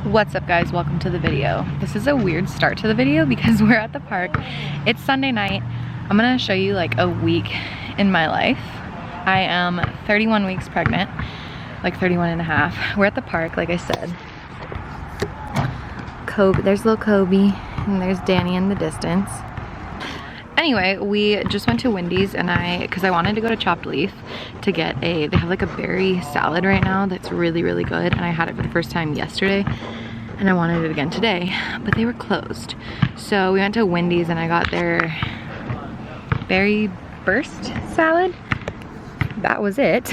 What's up guys, welcome to the video. This is a weird start to the video because we're at the park. It's Sunday night. I'm gonna show you like a week in my life. I am 31 weeks pregnant, like 31 and a half. We're at the park, like I said. Kobe, there's little Kobe, and there's Danny in the distance. Anyway, we just went to Wendy's and because I wanted to go to Chopped Leaf to get they have like a berry salad right now that's really, really good. And I had it for the first time yesterday and I wanted it again today, but they were closed. So we went to Wendy's and I got their berry burst salad. That was it,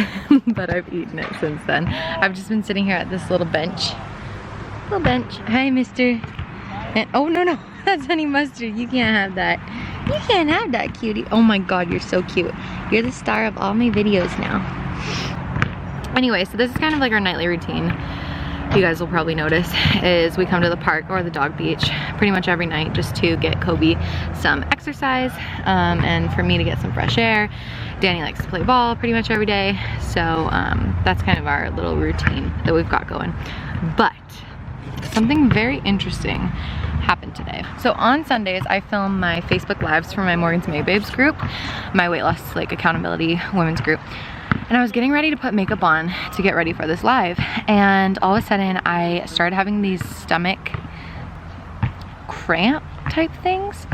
but I've eaten it since then. I've just been sitting here at this little bench. Hi, mister. And, oh, no, that's honey mustard. You can't have that. You can't have that, cutie. Oh my god, you're so cute. You're the star of all my videos now. Anyway, so this is kind of like our nightly routine. You guys will probably notice is we come to the park or the dog beach pretty much every night just to get Kobe some exercise and for me to get some fresh air. Danny likes to play ball pretty much every day. So that's kind of our little routine that we've got going. But something very interesting happened today. So on Sundays, I film my Facebook Lives for my Morgan's May Babes group, my weight loss like accountability women's group. And I was getting ready to put makeup on to get ready for this live. And all of a sudden I started having these stomach cramp type things.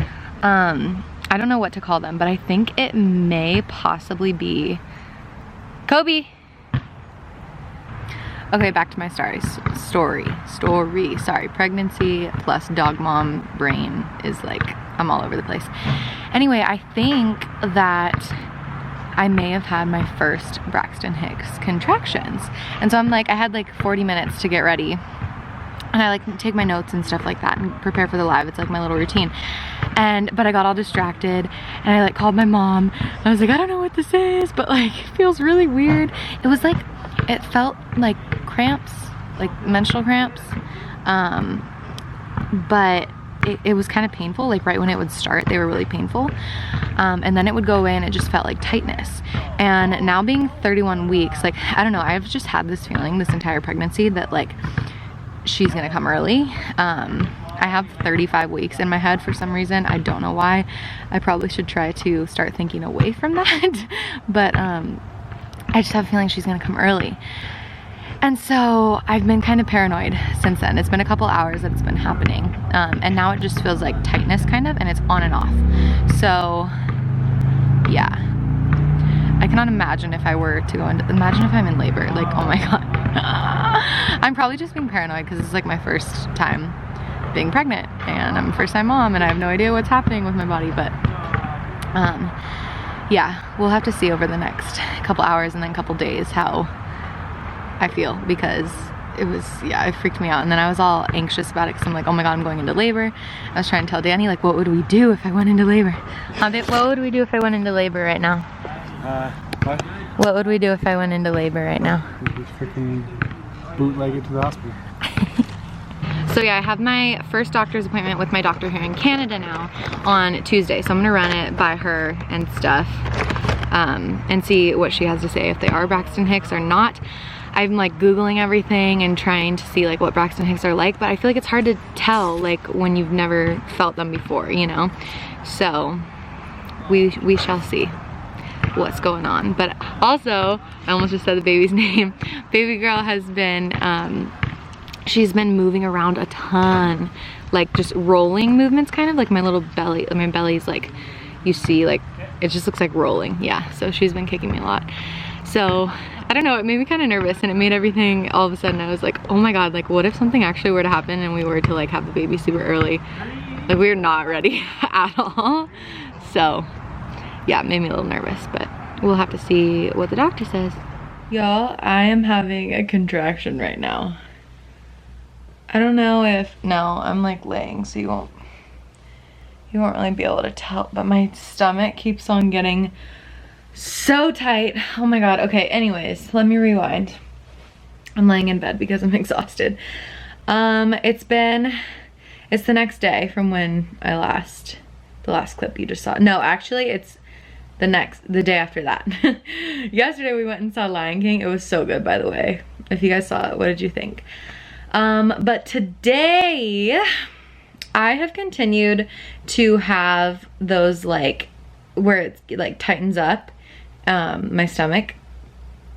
I don't know what to call them, but I think it may possibly be Kobe. Okay, back to my story. Sorry, pregnancy plus dog mom brain is like, I'm all over the place. Anyway, I think that I may have had my first Braxton Hicks contractions. And so I'm like, I had like 40 minutes to get ready. And I like take my notes and stuff like that and prepare for the live. It's like my little routine. But I got all distracted and I like called my mom. I was like, I don't know what this is, but like it feels really weird. It was like, it felt like cramps, like menstrual cramps, but it was kind of painful. Like right when it would start, they were really painful, and then it would go away and it just felt like tightness. And now being 31 weeks, like I don't know, I've just had this feeling this entire pregnancy that like she's gonna come early. I have 35 weeks in my head for some reason. I don't know why. I probably should try to start thinking away from that, but I just have a feeling she's gonna come early. And so I've been kind of paranoid since then. It's been a couple hours that it's been happening. And now it just feels like tightness kind of, and it's on and off. So yeah, I cannot imagine if I were to go into, imagine if I'm in labor, like, oh my God. I'm probably just being paranoid because it's like my first time being pregnant and I'm a first time mom and I have no idea what's happening with my body, but yeah, we'll have to see over the next couple hours and then couple days how I feel, because it was, yeah, it freaked me out. And then I was all anxious about it because I'm like, oh my God, I'm going into labor. I was trying to tell Danny, like, what would we do if I went into labor? What would we do if I went into labor right now? What? What would we do if I went into labor right now? We just freaking bootleg it to the hospital. So yeah, I have my first doctor's appointment with my doctor here in Canada now on Tuesday. So I'm gonna run it by her and stuff and see what she has to say, if they are Braxton Hicks or not. I'm like Googling everything and trying to see like what Braxton Hicks are like, but I feel like it's hard to tell like when you've never felt them before, you know? So we shall see what's going on. But also, I almost just said the baby's name. Baby girl has been, she's been moving around a ton, like just rolling movements kind of, like my little belly, my belly's like, you see, like, it just looks like rolling. Yeah, so she's been kicking me a lot. So, I don't know, it made me kind of nervous and it made everything, all of a sudden I was like, oh my God, like what if something actually were to happen and we were to like have the baby super early? Like we're not ready at all. So, yeah, it made me a little nervous, but we'll have to see what the doctor says. Y'all, I am having a contraction right now. I don't know if, no, I'm like laying so you won't really be able to tell, but my stomach keeps on getting so tight. Oh my God. Okay, anyways, let me rewind. I'm laying in bed because I'm exhausted. It's the next day from when the last clip you just saw. No, actually it's the day after that. Yesterday we went and saw Lion King. It was so good, by the way. If you guys saw it, what did you think? But today I have continued to have those like where it like tightens up my stomach.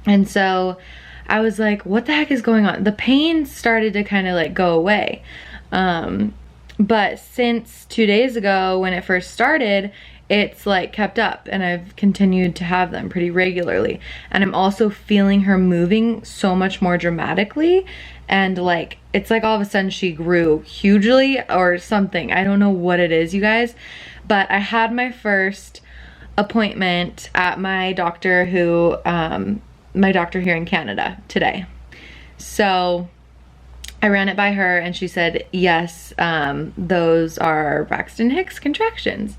And so I was like, what the heck is going on? The pain started to kind of like go away. But since 2 days ago when it first started, it's like kept up and I've continued to have them pretty regularly. And I'm also feeling her moving so much more dramatically. And like, it's like all of a sudden she grew hugely or something. I don't know what it is, you guys. But I had my first appointment at my doctor who, my doctor here in Canada today. So I ran it by her and she said, yes, those are Braxton Hicks contractions.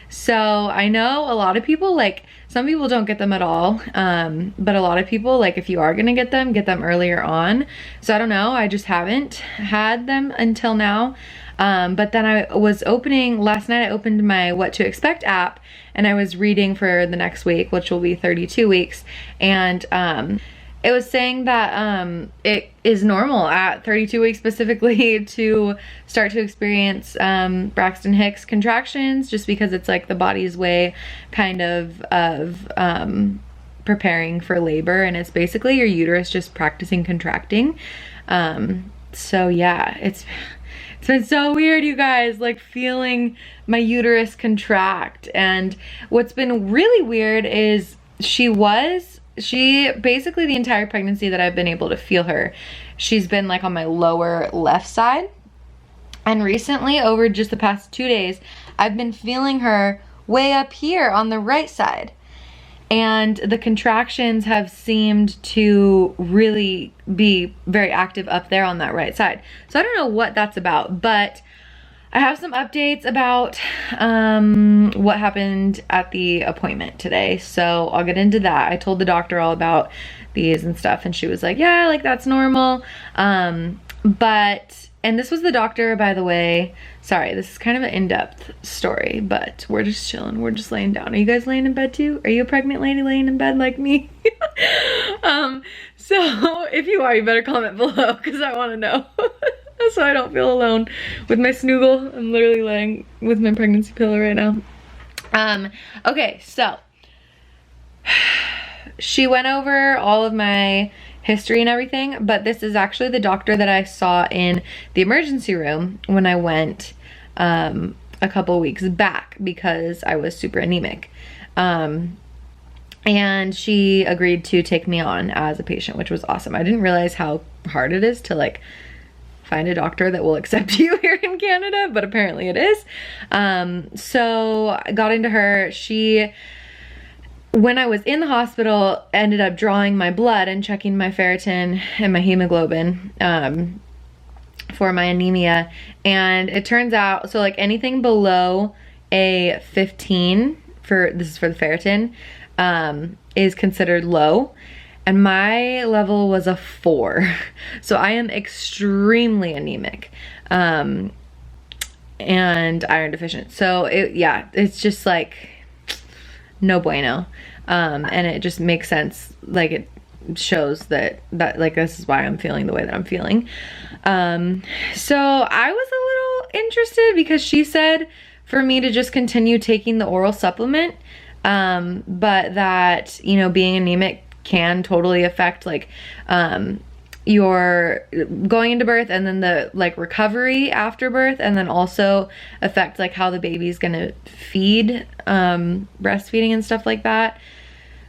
So I know a lot of people, like some people don't get them at all, but a lot of people, like if you are gonna get them earlier on. So I don't know, I just haven't had them until now. But then I was last night I opened my What to Expect app and I was reading for the next week, which will be 32 weeks. And it was saying that it is normal at 32 weeks specifically to start to experience Braxton Hicks contractions, just because it's like the body's way kind of preparing for labor, and it's basically your uterus just practicing contracting. So yeah, it's been so weird, you guys, like feeling my uterus contract. And what's been really weird is she basically the entire pregnancy that I've been able to feel her, she's been like on my lower left side. And recently, over just the past 2 days, I've been feeling her way up here on the right side. And the contractions have seemed to really be very active up there on that right side. So I don't know what that's about, but I have some updates about what happened at the appointment today. So I'll get into that. I told the doctor all about these and stuff, and she was like, yeah, like that's normal. And this was the doctor, by the way. Sorry, this is kind of an in-depth story, but we're just chilling. We're just laying down. Are you guys laying in bed too? Are you a pregnant lady laying in bed like me? So if you are, you better comment below because I want to know. So I don't feel alone with my snuggle. I'm literally laying with my pregnancy pillow right now. Okay, so she went over all of my history and everything, but this is actually the doctor that I saw in the emergency room when I went a couple weeks back because I was super anemic. And she agreed to take me on as a patient, which was awesome. I didn't realize how hard it is to like find a doctor that will accept you here in Canada, but apparently it is. So I got into her. She, when I was in the hospital, ended up drawing my blood and checking my ferritin and my hemoglobin for my anemia. And it turns out, so like anything below a 15, this is for the ferritin, is considered low. And my level was a 4. So I am extremely anemic and iron deficient. So it's just like no bueno. And it just makes sense. Like it shows that like this is why I'm feeling the way that I'm feeling. So I was a little interested because she said for me to just continue taking the oral supplement, but that, you know, being anemic can totally affect like your going into birth and then the like recovery after birth, and then also affect like how the baby's gonna feed, breastfeeding and stuff like that.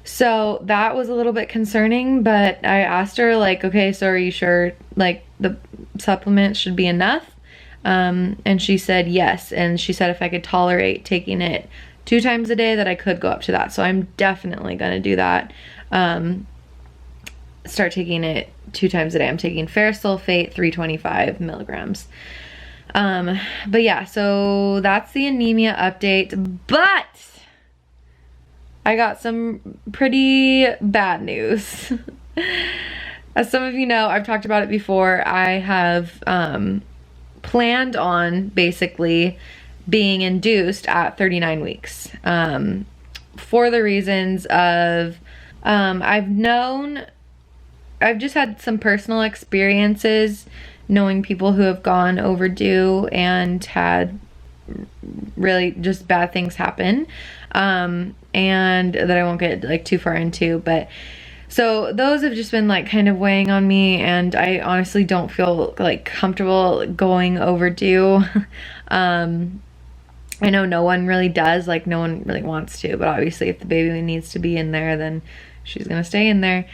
So that was a little bit concerning, but I asked her like, okay, so are you sure like the supplement should be enough? And she said yes, and she said if I could tolerate taking it 2 times a day that I could go up to that. So I'm definitely gonna do that. Start taking it 2 times a day. I'm taking ferrous sulfate 325 milligrams. But yeah, so that's the anemia update, but I got some pretty bad news. As some of you know, I've talked about it before. I have planned on basically being induced at 39 weeks for the reasons of I've just had some personal experiences knowing people who have gone overdue and had really just bad things happen, and that I won't get like too far into, but so those have just been like kind of weighing on me, and I honestly don't feel like comfortable going overdue. I know no one really does, like no one really wants to, but obviously if the baby needs to be in there, then she's gonna stay in there.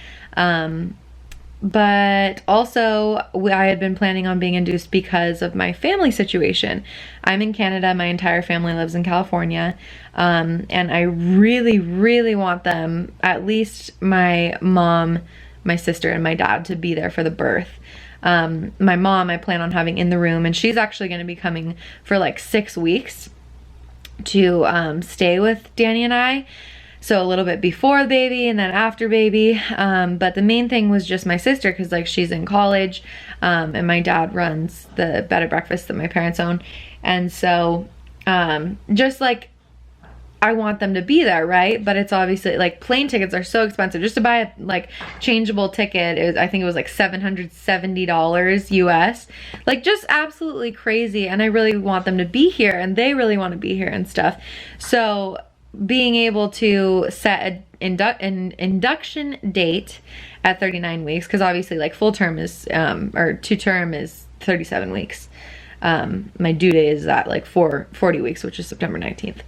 But also I had been planning on being induced because of my family situation. I'm in Canada, my entire family lives in California, and I really, really want them, at least my mom, my sister, and my dad, to be there for the birth. My mom I plan on having in the room, and she's actually going to be coming for like 6 weeks to stay with Danny and I. So a little bit before the baby and then after baby. But the main thing was just my sister, because like she's in college, and my dad runs the bed and breakfast that my parents own. And so just like I want them to be there, right? But it's obviously like plane tickets are so expensive. Just to buy a like changeable ticket, I think it was like $770 US. Like just absolutely crazy. And I really want them to be here, and they really want to be here and stuff. So being able to set an induction date at 39 weeks, because obviously like full term is or to term is 37 weeks. My due date is at like 40 weeks, which is September 19th.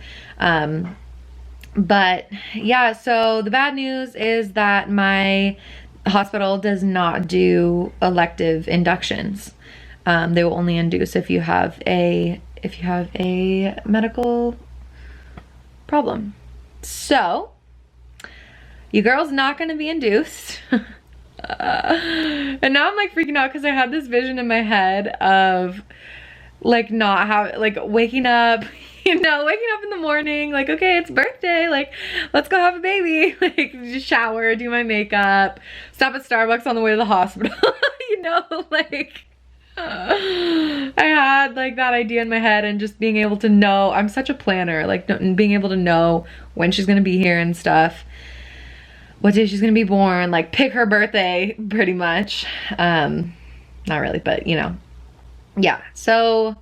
But yeah, so the bad news is that my hospital does not do elective inductions. They will only induce if you have a medical problem. So you girl's not gonna be induced. And now I'm like freaking out because I had this vision in my head of like not have like waking up, you know, waking up in the morning, like, okay, it's birthday, like, let's go have a baby, like, just shower, do my makeup, stop at Starbucks on the way to the hospital, you know, like, I had like that idea in my head, and just being able to know, I'm such a planner, like being able to know when she's gonna be here and stuff, what day she's gonna be born, like pick her birthday pretty much. Not really, but you know, yeah, so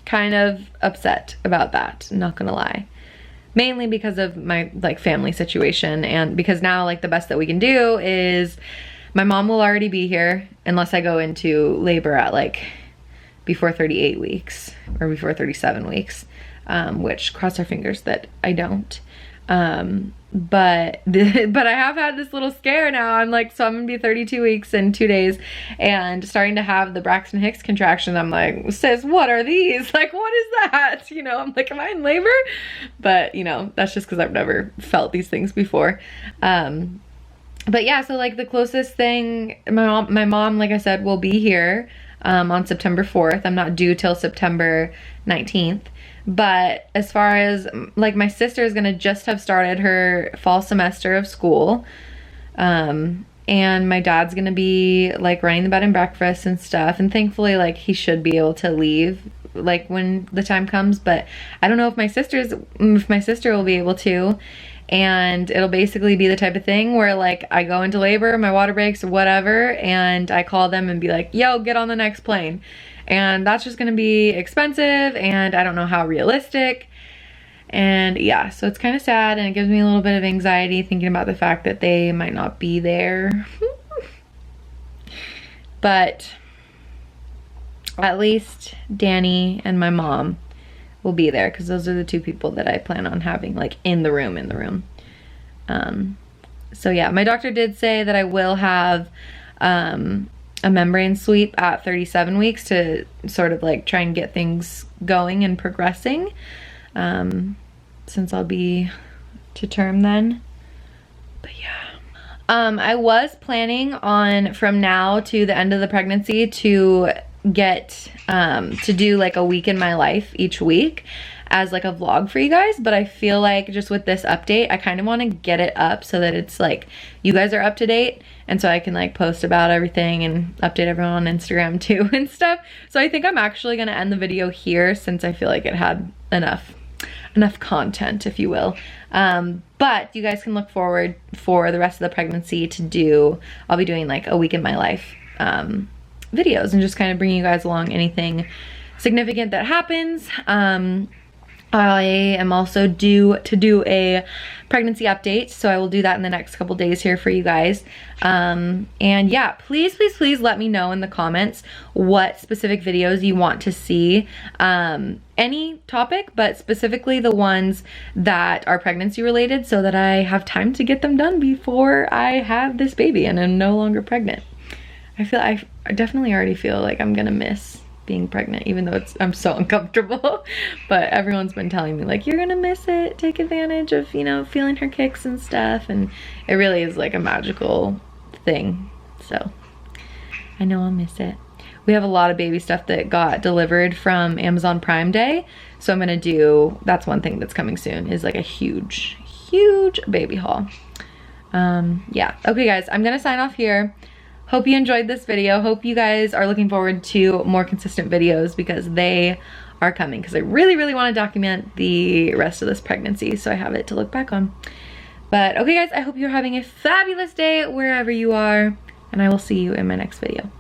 kind of upset about that, not gonna lie. Mainly because of my like family situation, and because now like the best that we can do is my mom will already be here unless I go into labor at like before 38 weeks or before 37 weeks, which cross our fingers that I don't. But I have had this little scare now. I'm like, so I'm gonna be 32 weeks in 2 days and starting to have the Braxton Hicks contraction. I'm like, sis, what are these? Like, what is that? You know, I'm like, am I in labor? But you know, that's just because I've never felt these things before. But yeah, so like the closest thing, my mom, like I said, will be here on September 4th. I'm not due till September 19th. But as far as like my sister is gonna just have started her fall semester of school, and my dad's gonna be like running the bed and breakfast and stuff, and thankfully like he should be able to leave like when the time comes, but I don't know if my sister will be able to. And it'll basically be the type of thing where like I go into labor, my water breaks or whatever, and I call them and be like, yo, get on the next plane. And that's just gonna be expensive, and I don't know how realistic. And yeah, so it's kind of sad, and it gives me a little bit of anxiety thinking about the fact that they might not be there. But at least Danny and my mom will be there, because those are the two people that I plan on having like in the room. So yeah, my doctor did say that I will have a membrane sweep at 37 weeks to sort of like try and get things going and progressing, since I'll be to term then. But yeah, I was planning on from now to the end of the pregnancy to get to do like a week in my life each week as like a vlog for you guys, but I feel like just with this update I kind of want to get it up so that it's like you guys are up to date, and so I can like post about everything and update everyone on Instagram too and stuff. So I think I'm actually gonna end the video here, since I feel like it had enough content, if you will. But you guys can look forward for the rest of the pregnancy to I'll be doing like a week in my life videos and just kind of bring you guys along anything significant that happens. I am also due to do a pregnancy update, so I will do that in the next couple days here for you guys. And yeah, please let me know in the comments what specific videos you want to see. Any topic, but specifically the ones that are pregnancy related, so that I have time to get them done before I have this baby and I'm no longer pregnant. I definitely already feel like I'm gonna miss being pregnant, even though I'm so uncomfortable. But everyone's been telling me like, you're gonna miss it, take advantage of, you know, feeling her kicks and stuff, and it really is like a magical thing. So I know I'll miss it. We have a lot of baby stuff that got delivered from Amazon Prime Day, so I'm gonna do, that's one thing that's coming soon, is like a huge baby haul. Yeah, okay guys, I'm gonna sign off here. Hope you enjoyed this video. Hope you guys are looking forward to more consistent videos, because they are coming, because I really want to document the rest of this pregnancy so I have it to look back on. But okay guys, I hope you're having a fabulous day wherever you are, and I will see you in my next video.